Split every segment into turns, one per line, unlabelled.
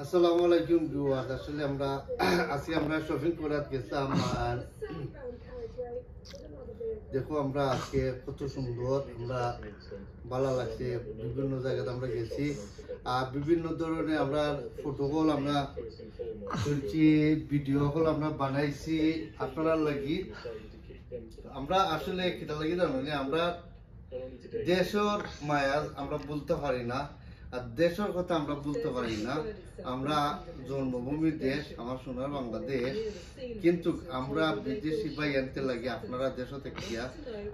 আসসালামু আলাইকুম ভিউয়ার্স। আসলে আমরা আজকে আমরা শপিং করার গেছিলাম আর দেখো আমরা আজকে কত সুন্দর আমরা ভালো লাগছে। বিভিন্ন জায়গাতে আমরা গেছি আর বিভিন্ন ধরনের আমরা ফটোগুলো আমরা তুলছি, ভিডিও গুলো আমরা বানাইছি আপনারা লাগি। আমরা আসলে কিটা লাগি জানো যে আমরা দেশের মায়া আমরা বলতে পারি না আর দেশের কথা আমরা বলতে পারি না। আমরা জন্মভূমির দেশ, আমার সোনার বাংলাদেশ, কিন্তু আমরা বিদেশি ভাই আনতে লাগে আপনারা দেশ থেকে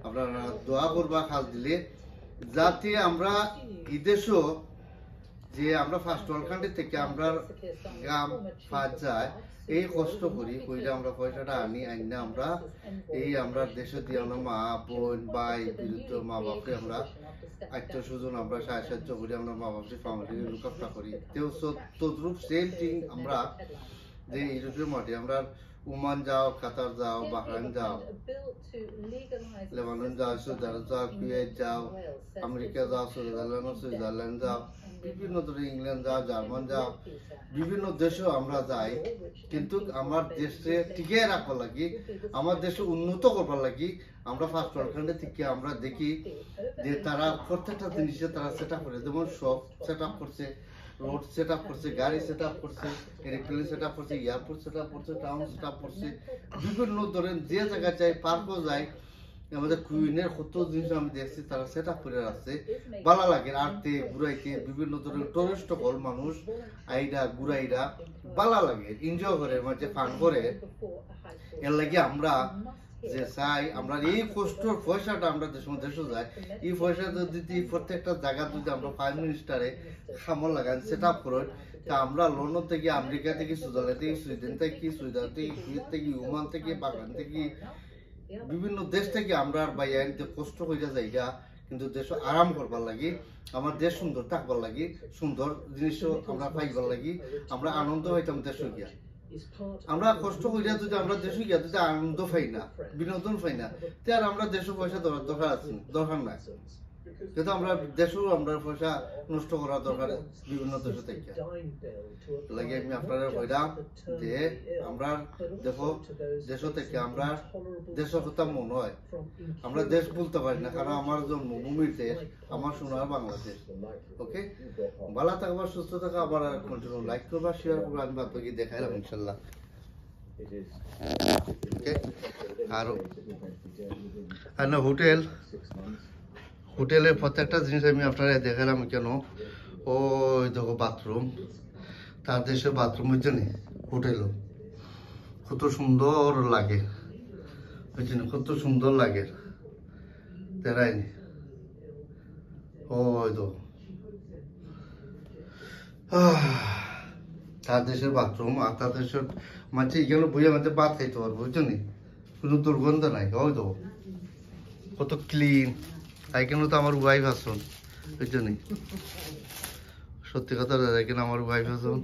আপনারা দোয়া করবা খাস দিলে যাতে আমরা বিদেশও যে আমরা ফার্স্ট ওয়ার্ল্ড কান্ট্রি থেকে আমরা গ্রাম ফাঁস যায় এই কষ্ট করি কইলে আমরা পয়সাটা আনি আমরা এই আমরা দেশে দিয়ে আমরা মা বোন ভাই বিরুদ্ধ মা বাপকে আমরা আত্মীয় স্বজন আমরা সাহায্য করি, আমরা মা বাপকে ফ্যামিলি লুকআপটা করি। তদ্রুপ সেম থিং আমরা যে ইউরোপীয় মাটি আমরা ওমান যাও, কাতার যাও, বাহরাইন যাও, লেবানন যাও, সৌদি আরব যাও, কুয়েত যাও, আমেরিকা যাও, সুইজারল্যান্ড যাও, বিভিন্ন ধরনের ইংল্যান্ড যাও, জার্মান যাও, বিভিন্ন দেশেও আমরা যাই। কিন্তু আমার দেশে টিকে রাখবার লাগি, আমার দেশে উন্নত করবার লাগি আমরা ফার্স্ট ওয়ার্ল্ড কান্ট্রি থেকে আমরা দেখি যে তারা প্রত্যেকটা জিনিসে তারা সেট আপ করে, যেমন সব সেট আপ করছে, রোড সেট আপ করছে, গাড়ি সেট আপ করছে, এরোপ্লেন সেট আপ করছে, এয়ারপোর্ট সেট আপ করছে, টাউন সেট আপ করছে, বিভিন্ন ধরনের যে জায়গায় চাই পার্কও যায়। আমাদের কুইনের কত জিনিস আমি দেখছি তারা সেট আপ করে রাখছে, ভালো লাগে আরতে ঘুরাইতে। বিভিন্ন ধরনের টুরিস্ট হল মানুষ আইরা ঘুরাইরা ভালো লাগে, এনজয় করে, মানে ফান করে। এর লাগে আমরা যে চাই আমরা এই কষ্টর পয়সাটা আমরা দেশে যাই, এই পয়সা যদি প্রত্যেকটা জায়গা যদি আমরা প্রাইম মিনিস্টারে খামল লাগান সেট আপ করেন, তা আমরা লন্ডন থেকে, আমেরিকা থেকে, সুইজারল্যান্ড থেকে, সুইডেন থেকে, সুইজারল্যান্ড থেকে, কুয়েত থেকে, ওমান থেকে, বাগান থেকে, বিভিন্ন দেশ থেকে আমরা বাইরে কষ্ট হয়ে যাইগা, কিন্তু দেশ আরাম করবার লাগি, আমার দেশ সুন্দর থাকবার লাগি, সুন্দর জিনিসও আমরা পাইবার লাগি, আমরা আনন্দ পাইতাম দেশ গিয়া। আমরা কষ্ট করিয়া যদি আমরা দেশে গিয়া যদি আনন্দ পাই না, বিনোদন পাই না, তার আমরা দেশে পয়সা দরকার নাই। কিন্তু আমরা দেশেও আমরা পয়সা নষ্ট করার দরকার বিভিন্ন দেশে থেকে লাগে। আমি আপনারা কইলাম যে আমরা দেখো দেশ থেকে আমরা দেশের কথা মনে হয় আমরা দেশ বলতে পারি না, কারণ আমার জন্মভূমির দেশ, আমার সোনার বাংলাদেশ। ওকে, ভালো থাকবা, সুস্থ থাকা, আবার কন্টিনিউ লাইক করবা, শেয়ার করবা। আমি বাদ বাকি দেখাইলাম ইনশাল্লাহ। ওকে, আর না হোটেলের প্রত্যেকটা জিনিস আমি আপনারা দেখালাম কেন। ওই দেখো বাথরুম, তার দেশে বাথরুম হচ্ছে না, হোটেলও কত সুন্দর লাগে, বুঝছেন, কত সুন্দর লাগে তেরাইনি। ওই তো তার দেশের বাথরুম আর তার দেশের মাঝে এখানে বইয়ের মধ্যে ভাত খাইতে পারবো, বুঝছো নি, কোনো দুর্গন্ধ নাই। ওই তো কত ক্লিন। এখানে তো আমার ওয়াইফ আসুন, বুঝছো নি, সত্যি কথা এখানে আমার ওয়াইফ আসুন।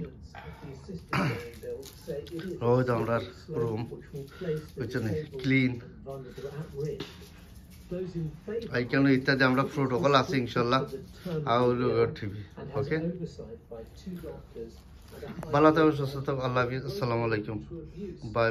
ওই তো আমরা রুম, বুঝছো নি, ক্লিন। এখানে ইত্যাদি আমরা প্রোটোকল আছে ইনশাল্লাহ। টিভি ওকে, ভালো থাকবেন, সুস্থ থাকবেন, আল্লাহ হাফিজ, আসসালামু আলাইকুম, বাই।